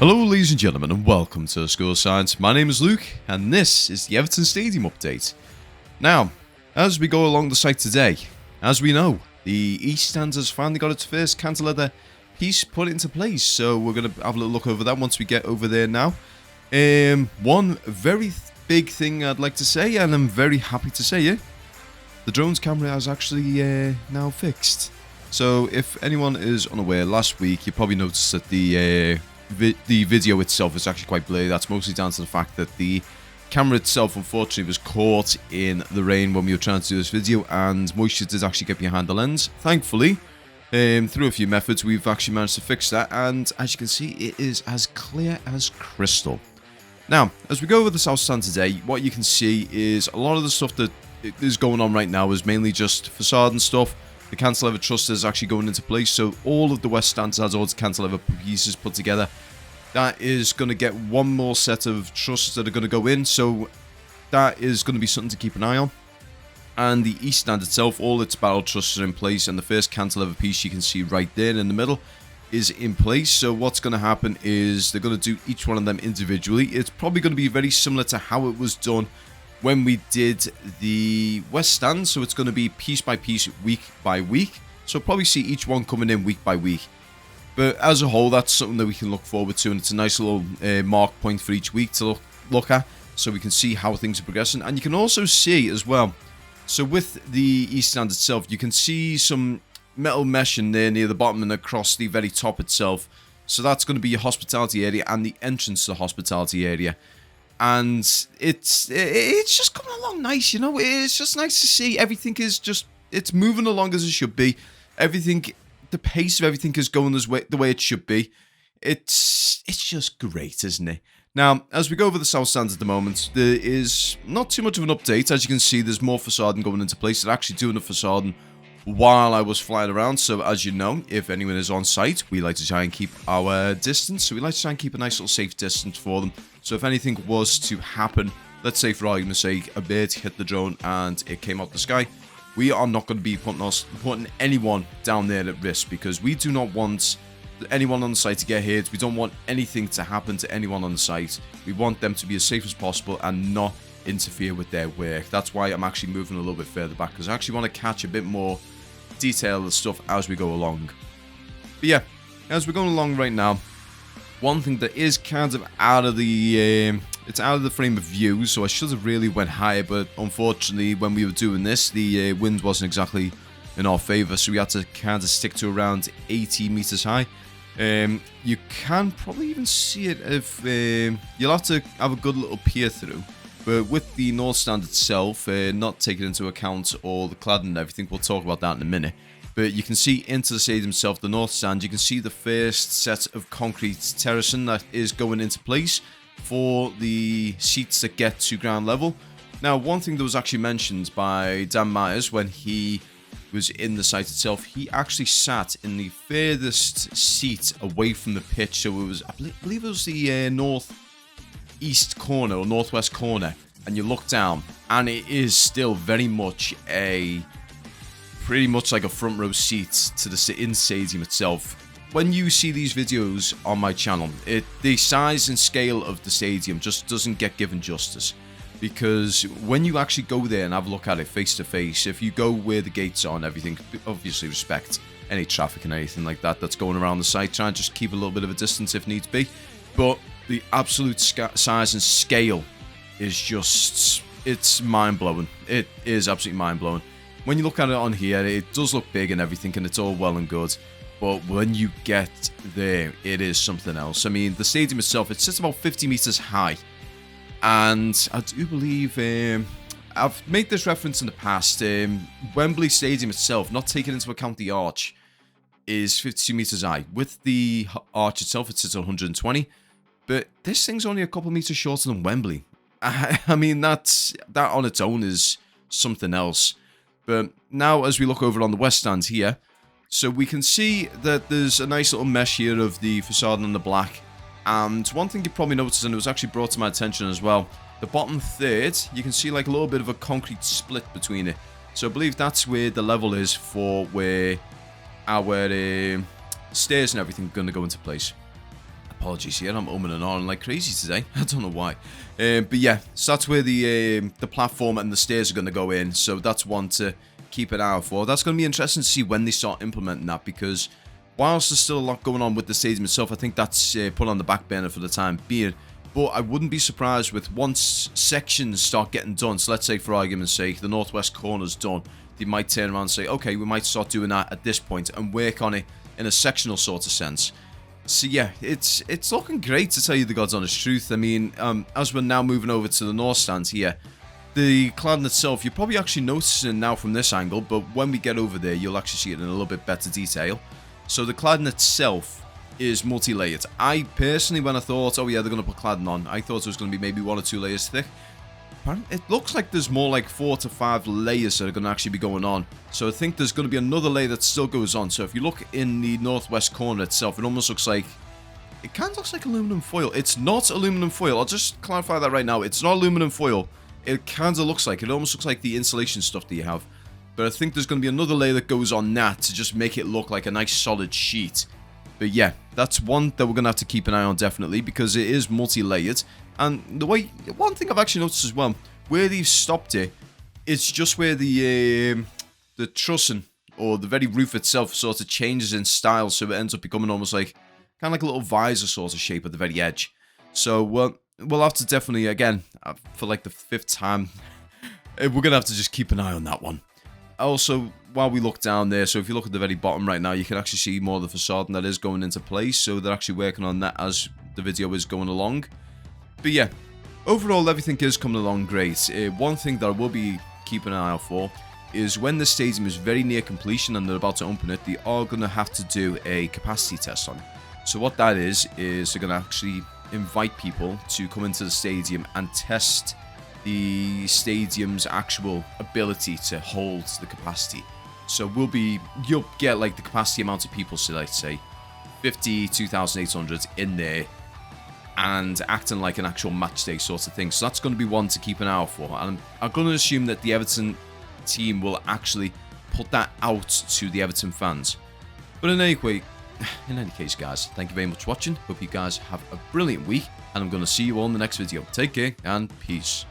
Hello ladies and gentlemen and welcome to School of Science. My name is Luke and this is the Everton Stadium update. Now, as we go along the site today, as we know, the East Stand has finally got its first cantilever piece put into place, so we're going to have a little look over that once we get over there now. One very big thing I'd like to say, and I'm very happy to say it, the drone's camera is actually now fixed. So if anyone is unaware, last week you probably noticed that the video itself is actually quite blurry. That's mostly down to the fact that the camera itself unfortunately was caught in the rain when we were trying to do this video, and moisture did actually get behind the lens. Thankfully, through a few methods, we've actually managed to fix that, and as you can see, it is as clear as crystal. Now, as we go over the South Stand today, what you can see is a lot of the stuff that is going on right now is mainly just facade and stuff. The cantilever truss is actually going into place, so all of the West Stand has all the cantilever pieces put together. That is going to get one more set of trusses that are going to go in, so that is going to be something to keep an eye on. And the East Stand itself, all its barrel trusses are in place, and the first cantilever piece you can see right there in the middle is in place. So what's going to happen is they're going to do each one of them individually. It's probably going to be very similar to how it was done when we did the West Stand, so it's going to be piece by piece, week by week. So probably see each one coming in week by week. But as a whole, that's something that we can look forward to, and it's a nice little mark point for each week to look at, so we can see how things are progressing. And you can also see as well, so with the East Stand itself, you can see some metal mesh in there near the bottom and across the very top itself. So that's going to be your hospitality area and the entrance to the hospitality area. And it's just coming along nice, you know. It's just nice to see everything is just, it's moving along as it should be. Everything, the pace of everything is going the way it should be. It's just great, isn't it? Now, as we go over the South Stand at the moment, there is not too much of an update. As you can see, there's more facading going into place. They're actually doing the facading while I was flying around. So as you know, if anyone is on site, we like to try and keep our distance. So we like to try and keep a nice little safe distance for them. So if anything was to happen, let's say for argument's sake, a bird hit the drone and it came out the sky, we are not going to be putting anyone down there at risk, because we do not want anyone on the site to get hit. We don't want anything to happen to anyone on the site. We want them to be as safe as possible and not interfere with their work. That's why I'm actually moving a little bit further back, because I actually want to catch a bit more detail of the stuff as we go along. But yeah, as we're going along right now, one thing that is kind of out of the it's out of the frame of view, so I should have really went higher, but unfortunately when we were doing this, the wind wasn't exactly in our favor, so we had to kind of stick to around 80 meters high. You can probably even see it if you'll have to have a good little peer through. But with the North Stand itself, not taking into account all the cladding and everything, we'll talk about that in a minute. But you can see into the stadium itself, the North Stand, you can see the first set of concrete terracing that is going into place for the seats that get to ground level. Now, one thing that was actually mentioned by Dan Myers when he was in the site itself, he actually sat in the furthest seat away from the pitch. So it was, I believe it was the northeast corner or northwest corner, and you look down and it is still very much pretty much like a front row seat to the in stadium itself. When you see these videos on my channel, the size and scale of the stadium just doesn't get given justice, because when you actually go there and have a look at it face to face, if you go where the gates are and everything, obviously respect any traffic and anything like that that's going around the site, try and just keep a little bit of a distance if needs be, but the absolute size and scale is just, it's mind-blowing. It is absolutely mind-blowing. When you look at it on here, it does look big and everything, and it's all well and good, but when you get there, it is something else. I mean, the stadium itself, it sits about 50 meters high, and I do believe, I've made this reference in the past, Wembley Stadium itself, not taking into account the arch, is 52 meters high. With the arch itself, it sits at 120, but this thing's only a couple meters shorter than Wembley. I mean, that on its own is something else. But now, as we look over on the West Stand here, so we can see that there's a nice little mesh here of the facade and the black. And one thing you probably noticed, and it was actually brought to my attention as well, the bottom third, you can see like a little bit of a concrete split between it. So I believe that's where the level is for where our stairs and everything are going to go into place. apologies here, I'm umming and ahhing like crazy today. I don't know why. But yeah, so that's where the platform and the stairs are going to go in. So that's one to keep an eye out for. That's going to be interesting to see when they start implementing that, because whilst there's still a lot going on with the stadium itself, I think that's put on the back burner for the time being. But I wouldn't be surprised with once sections start getting done. So let's say, for argument's sake, the northwest corner's done. They might turn around and say, okay, we might start doing that at this point and work on it in a sectional sort of sense. So yeah, it's looking great, to tell you the God's honest truth. I mean, as we're now moving over to the north stand here, the cladding itself, you're probably actually noticing now from this angle, but when we get over there, you'll actually see it in a little bit better detail. So the cladding itself is multi-layered. I personally, when I thought, oh yeah, they're going to put cladding on, I thought it was going to be maybe 1 or 2 layers thick. It looks like there's more like 4 to 5 layers that are going to actually be going on. So I think there's going to be another layer that still goes on. So if you look in the northwest corner itself, it almost looks like, it kind of looks like aluminum foil. It's not aluminum foil. I'll just clarify that right now. It's not aluminum foil. It kind of looks like, it almost looks like the insulation stuff that you have. But I think there's going to be another layer that goes on that to just make it look like a nice solid sheet. But yeah, that's one that we're going to have to keep an eye on definitely, because it is multi-layered. And the way, one thing I've actually noticed as well, where they've stopped it, it's just where the trussing, or the very roof itself, sort of changes in style, so it ends up becoming almost like, kind of like a little visor sort of shape at the very edge. So we'll have to definitely, again, for like the 5th time, we're going to have to just keep an eye on that one. Also, while we look down there, so if you look at the very bottom right now, you can actually see more of the facade, and that is going into place, so they're actually working on that as the video is going along. But yeah, overall everything is coming along great. One thing that I will be keeping an eye out for is when the stadium is very near completion and they're about to open it, they are going to have to do a capacity test on it. So what that is they're going to actually invite people to come into the stadium and test the stadium's actual ability to hold the capacity. So you'll get like the capacity amount of people, so let's say 52,800 in there, and acting like an actual match day sort of thing. So that's going to be one to keep an eye out for. And I'm going to assume that the Everton team will actually put that out to the Everton fans. But in any case, guys, thank you very much for watching. Hope you guys have a brilliant week, and I'm going to see you all in the next video. Take care, and peace.